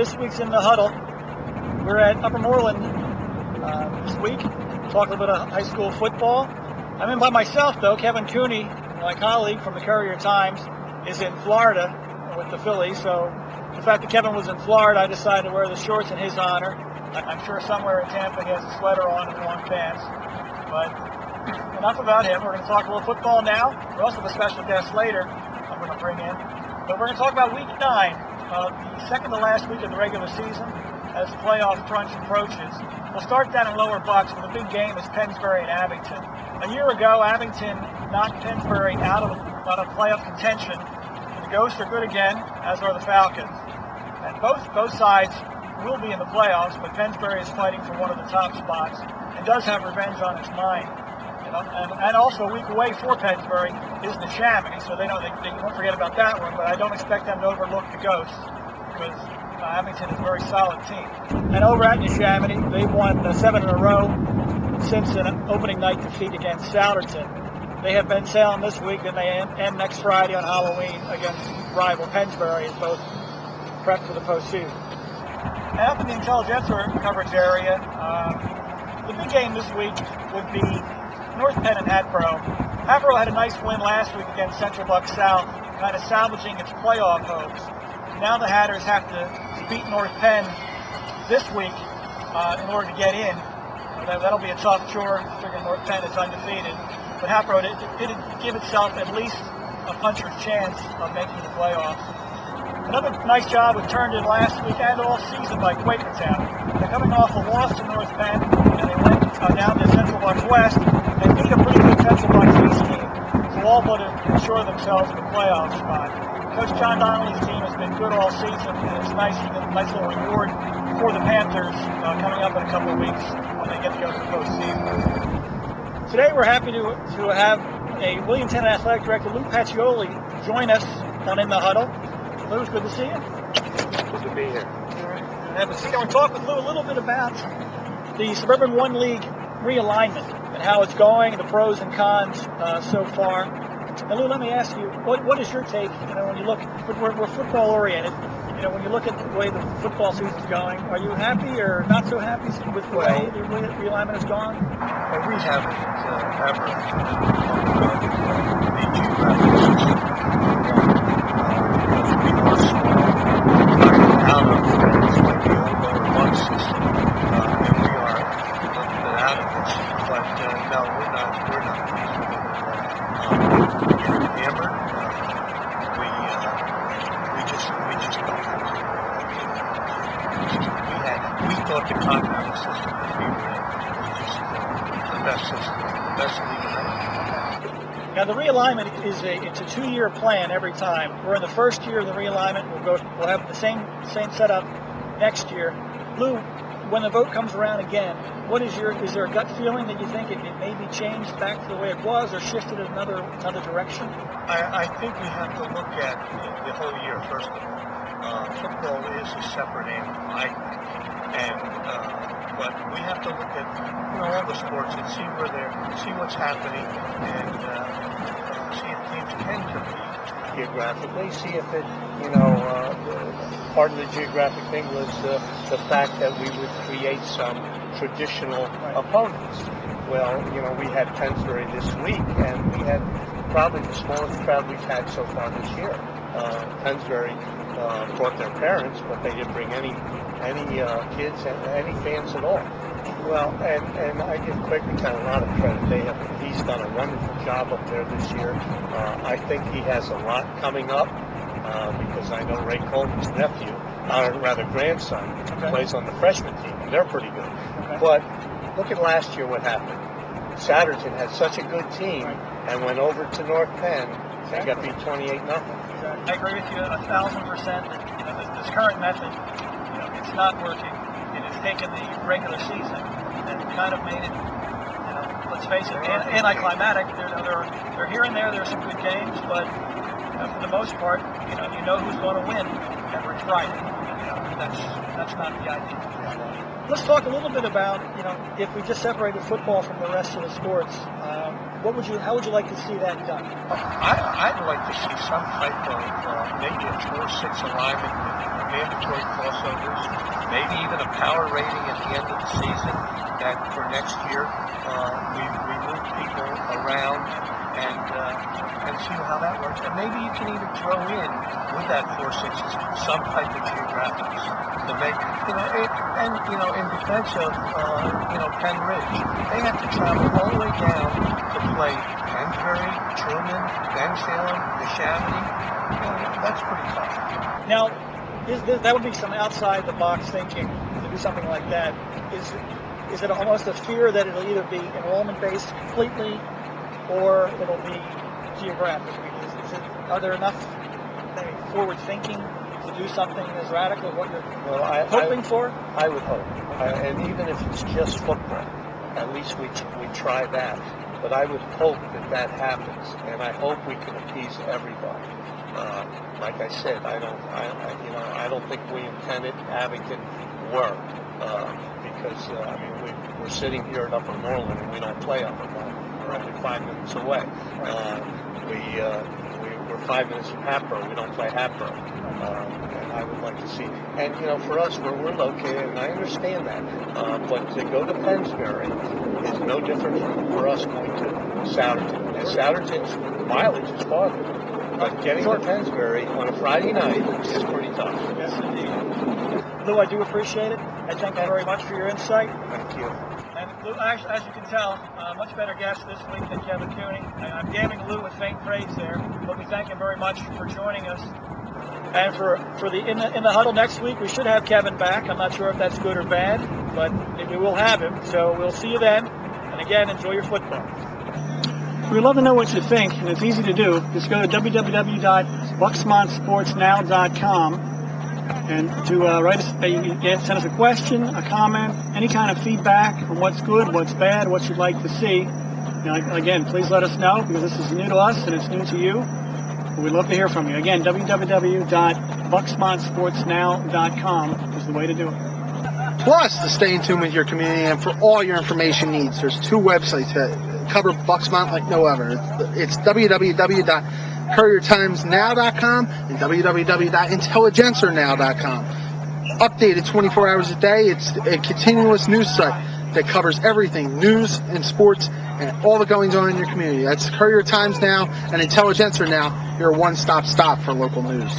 this week's In the Huddle. We're at Upper Moreland this week, talk a little bit of high school football. I'm in by myself though. Kevin Cooney, my colleague from the Courier-Times, is in Florida with the Phillies, so the fact that Kevin was in Florida, I decided to wear the shorts in his honor. I'm sure somewhere in Tampa he has a sweater on and long pants, but enough about him. We're going to talk a little football now. We also have a special guest later I'm going to bring in, but we're going to talk about Week 9, the second to last week of the regular season as the playoff crunch approaches. We'll start down in Lower Bucks with a big game is Pennsbury and Abington. A year ago, Abington knocked Pennsbury out of playoff contention. The Ghosts are good again, as are the Falcons. And both sides will be in the playoffs, but Pennsbury is fighting for one of the top spots and does have revenge on its mind. And also a week away for Pennsbury is the Chamonix, so they won't forget about that one, but I don't expect them to overlook the Ghosts because Abington is a very solid team. And over at the Chamonix, they've won 7 in a row since an opening night defeat against Souderton. They have been sailing this week, and they end next Friday on Halloween against rival Pennsbury as both prep for the postseason. And up in the Intelligencer coverage area, the big game this week would be North Penn and Hatboro. Hatboro had a nice win last week against Central Bucks South, kind of salvaging its playoff hopes. Now the Hatters have to beat North Penn this week in order to get in. That'll be a tough chore, figuring North Penn is undefeated. But Hatboro did give itself at least a puncher's chance of making the playoffs. Another nice job was turned in last week and all season by Quakertown. They're coming off a loss to North Penn, and they went down to Central Bucks West and beat a pretty good Central Bucks East team. So all but ensure themselves in the playoff spot. Coach John Donnelly's team has been good all season, and it's a nice little reward for the Panthers coming up in a couple of weeks when they get to go to the postseason. Today we're happy to have a William Tennent Athletic Director, Lou Pacchioli, join us on In the Huddle. Lou, it's good to see you. Good to be here. Have a seat. I want to talk with Lou a little bit about the Suburban 1 League realignment and how it's going, the pros and cons so far. And Lou, let me ask you, what is your take? When you look, we're football oriented. When you look at the way the football season's going, are you happy or not so happy with the way the realignment has gone? Well, we haven't ever the geographic system. We are small, out of the Lower Bucks system, and we are a little bit out of this. But no, we're not hammered. We thought the continental system that we were in was just the best system, the best league around. Now the realignment it's a 2-year plan every time. We're in the first year of the realignment. We'll have the same setup next year. Lou, when the vote comes around again, is there a gut feeling that you think it may be changed back to the way it was or shifted in another direction? I think we have to look at the whole year first of all. Football is a separate animal, I think, but we have to look at all the sports and see what's happening, and see if teams can compete geographically. See if it, part of the geographic thing was the fact that we would create some traditional opponents. Well, we had Pennsbury this week, and we had probably the smallest crowd we've had so far this year. Pennsbury brought their parents, but they didn't bring any kids, any fans at all. Well, and I give Quakertown a lot of credit. He's done a wonderful job up there this year. I think he has a lot coming up because I know Ray Coleman's nephew, or rather grandson, plays on the freshman team, and they're pretty good. But look at last year what happened. Souderton had such a good team and went over to North Penn and got beat 28-0. I agree with you 1,000%. This current method, it's not working. It has taken the regular season and kind of made it, let's face it, anticlimactic. They're here and there. There's some good games, but for the most part, you know who's going to win every Friday. That's not the idea. let's talk a little bit about, if we just separated football from the rest of the sports, how would you like to see that done? I'd like to see some type of maybe a 4-6 alignment with mandatory crossovers, maybe even a power rating at the end of the season that for next year we move people around and see how that works. And maybe you can even throw in with that 4-6 some type of geographics to make, in defense of, Penn Ridge, they have to travel all the way down to play Pennsbury, Truman, Bensalem, Neshaminy. That's pretty tough. Now, that would be some outside-the-box thinking to do something like that. Is it almost a fear that it'll either be enrollment-based completely or it'll be geographic? Are there enough forward thinking to do something as radical as what you're hoping for? I would hope. And even if it's just football, at least we try that. But I would hope that happens, and I hope we can appease everybody. Like I said, I don't think William Tennent, Abington were, because we're sitting here at Upper Moreland and we don't play Upper Moreland. We're only 5 minutes away. We're 5 minutes from Hatboro. We don't play Hatboro. And I would like to see. And for us, where we're located, and I understand that, but to go to Pennsbury is no different for us going to Souderton. And Souderton's mileage is farther. But getting to Pennsbury on a Friday night is pretty tough. Yes, indeed. Lou, I do appreciate it. I thank you very much for your insight. Thank you. And Lou, as you can tell, much better guest this week than Kevin Cooney. And I'm damning Lou with faint praise there, but we thank him very much for joining us. And for the in the huddle next week, we should have Kevin back. I'm not sure if that's good or bad, but we will have him. So we'll see you then. And again, enjoy your football. We'd love to know what you think, and it's easy to do. Just go to www.bucksmontsportsnow.com and to write us, you can send us a question, a comment, any kind of feedback on what's good, what's bad, what you'd like to see. Again, please let us know, because this is new to us and it's new to you. We'd love to hear from you. Again, www.bucksmontsportsnow.com is the way to do it. Plus, to stay in tune with your community and for all your information needs, there's 2 websites that cover Bucksmont like no other. It's www.couriertimesnow.com and www.intelligencernow.com. Updated 24 hours a day. It's a continuous news site that covers everything, news and sports and all the goings on in your community. That's Courier Times Now and Intelligencer Now, your one-stop stop for local news.